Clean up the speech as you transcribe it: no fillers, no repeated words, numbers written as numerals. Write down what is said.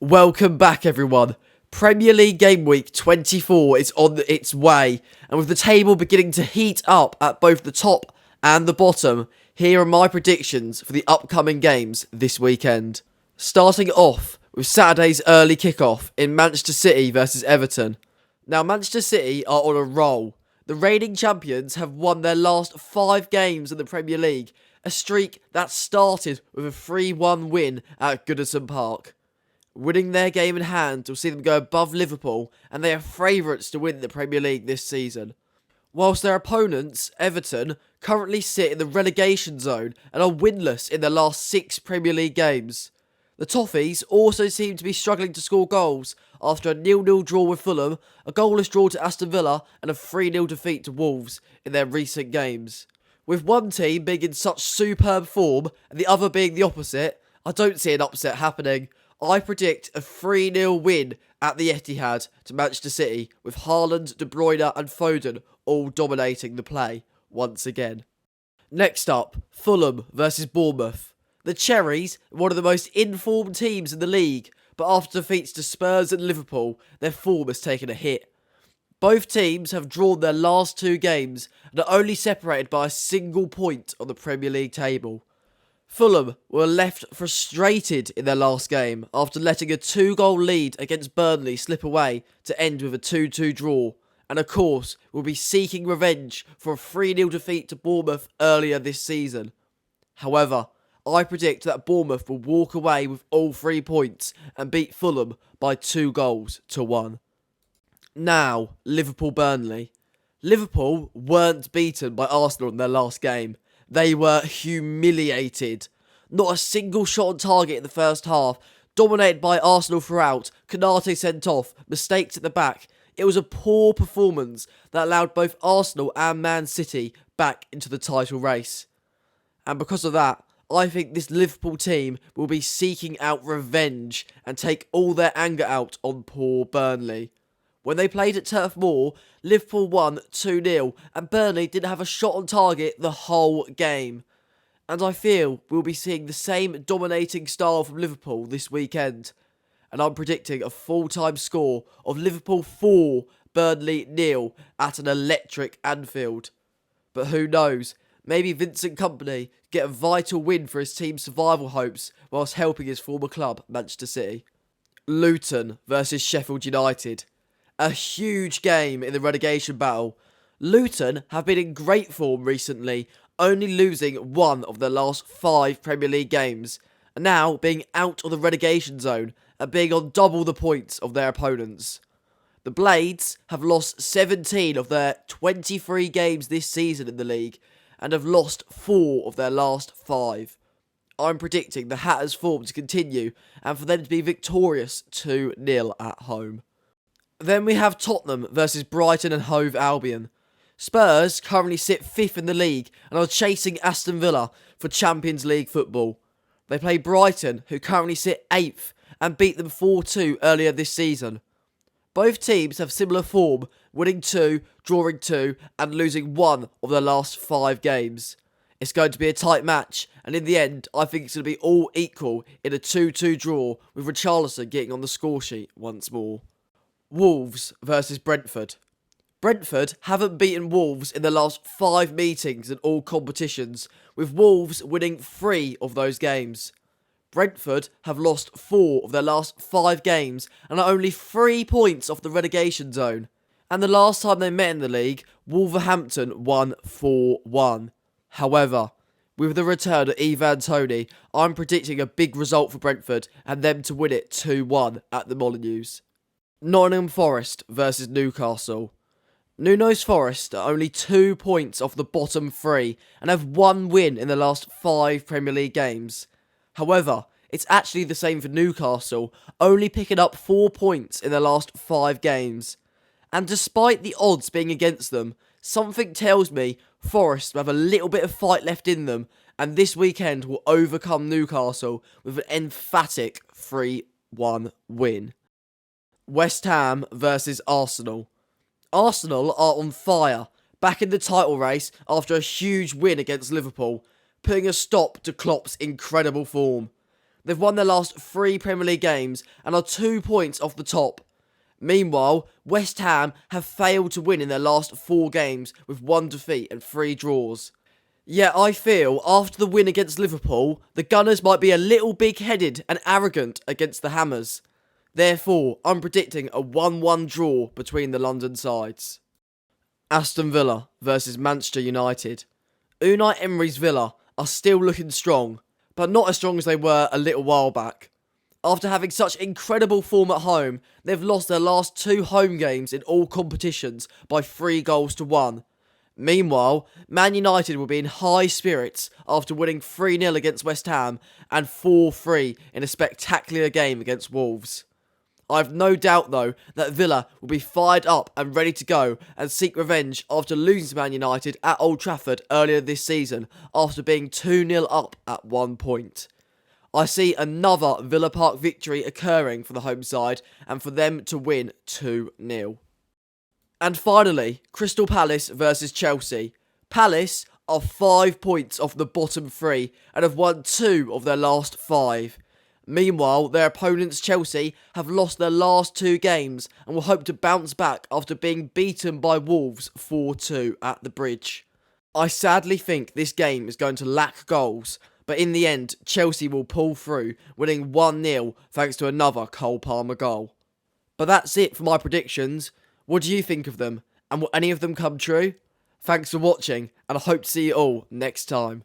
Welcome back, everyone. Premier League Game Week 24 is on its way, and with the table beginning to heat up at both the top and the bottom, here are my predictions for the upcoming games this weekend. Starting off with Saturday's early kickoff in Manchester City versus Everton. Now, Manchester City are on a roll. The reigning champions have won their last 5 games in the Premier League, a streak that started with a 3-1 win at Goodison Park. Winning their game in hand will see them go above Liverpool, and they are favourites to win the Premier League this season. Whilst their opponents, Everton, currently sit in the relegation zone and are winless in their last 6 Premier League games. The Toffees also seem to be struggling to score goals after a 0-0 draw with Fulham, a goalless draw to Aston Villa, and a 3-0 defeat to Wolves in their recent games. With one team being in such superb form and the other being the opposite, I don't see an upset happening. I predict a 3-0 win at the Etihad to Manchester City, with Haaland, De Bruyne and Foden all dominating the play once again. Next up, Fulham versus Bournemouth. The Cherries are one of the most informed teams in the league, but after defeats to Spurs and Liverpool, their form has taken a hit. Both teams have drawn their last 2 games and are only separated by a single point on the Premier League table. Fulham were left frustrated in their last game after letting a 2-goal lead against Burnley slip away to end with a 2-2 draw, and of course will be seeking revenge for a 3-0 defeat to Bournemouth earlier this season. However, I predict that Bournemouth will walk away with all 3 points and beat Fulham by 2-1. Now, Liverpool-Burnley. Liverpool weren't beaten by Arsenal in their last game. They were humiliated. Not a single shot on target in the first half, dominated by Arsenal throughout, Konate sent off, mistakes at the back. It was a poor performance that allowed both Arsenal and Man City back into the title race. And because of that, I think this Liverpool team will be seeking out revenge and take all their anger out on poor Burnley. When they played at Turf Moor, Liverpool won 2-0 and Burnley didn't have a shot on target the whole game. And I feel we'll be seeing the same dominating style from Liverpool this weekend. And I'm predicting a full-time score of Liverpool 4, Burnley 0 at an electric Anfield. But who knows, maybe Vincent Kompany get a vital win for his team's survival hopes whilst helping his former club, Manchester City. Luton versus Sheffield United. A huge game in the relegation battle. Luton have been in great form recently, only losing 1 of their last 5 Premier League games, and now being out of the relegation zone and being on double the points of their opponents. The Blades have lost 17 of their 23 games this season in the league, and have lost 4 of their last 5. I'm predicting the Hatters' form to continue, and for them to be victorious 2-0 at home. Then we have Tottenham versus Brighton and Hove Albion. Spurs currently sit 5th in the league and are chasing Aston Villa for Champions League football. They play Brighton, who currently sit 8th, and beat them 4-2 earlier this season. Both teams have similar form, winning 2, drawing 2, and losing 1 of their last 5 games. It's going to be a tight match, and in the end, I think it's going to be all equal in a 2-2 draw, with Richarlison getting on the score sheet once more. Wolves versus Brentford. Brentford haven't beaten Wolves in the last 5 meetings in all competitions, with Wolves winning 3 of those games. Brentford have lost 4 of their last 5 games and are only 3 points off the relegation zone. And the last time they met in the league, Wolverhampton won 4-1. However, with the return of Ivan Toney, I'm predicting a big result for Brentford and them to win it 2-1 at the Molineux. Nottingham Forest versus Newcastle. Nuno's Forest are only 2 points off the bottom 3 and have 1 win in the last 5 Premier League games. However, it's actually the same for Newcastle, only picking up 4 points in their last 5 games. And despite the odds being against them, something tells me Forest will have a little bit of fight left in them, and this weekend will overcome Newcastle with an emphatic 3-1 win. West Ham versus Arsenal. Arsenal are on fire, back in the title race after a huge win against Liverpool, putting a stop to Klopp's incredible form. They've won their last 3 Premier League games and are 2 points off the top. Meanwhile, West Ham have failed to win in their last 4 games with 1 defeat and 3 draws. Yeah, I feel after the win against Liverpool, the Gunners might be a little big-headed and arrogant against the Hammers. Therefore, I'm predicting a 1-1 draw between the London sides. Aston Villa versus Manchester United. Unai Emery's Villa are still looking strong, but not as strong as they were a little while back. After having such incredible form at home, they've lost their last 2 home games in all competitions by 3 goals to 1. Meanwhile, Man United will be in high spirits after winning 3-0 against West Ham and 4-3 in a spectacular game against Wolves. I've no doubt though that Villa will be fired up and ready to go and seek revenge after losing to Man United at Old Trafford earlier this season after being 2-0 up at one point. I see another Villa Park victory occurring for the home side and for them to win 2-0. And finally, Crystal Palace versus Chelsea. Palace are 5 points off the bottom 3 and have won 2 of their last 5. Meanwhile, their opponents Chelsea have lost their last 2 games and will hope to bounce back after being beaten by Wolves 4-2 at the Bridge. I sadly think this game is going to lack goals, but in the end, Chelsea will pull through, winning 1-0 thanks to another Cole Palmer goal. But that's it for my predictions. What do you think of them? And will any of them come true? Thanks for watching, and I hope to see you all next time.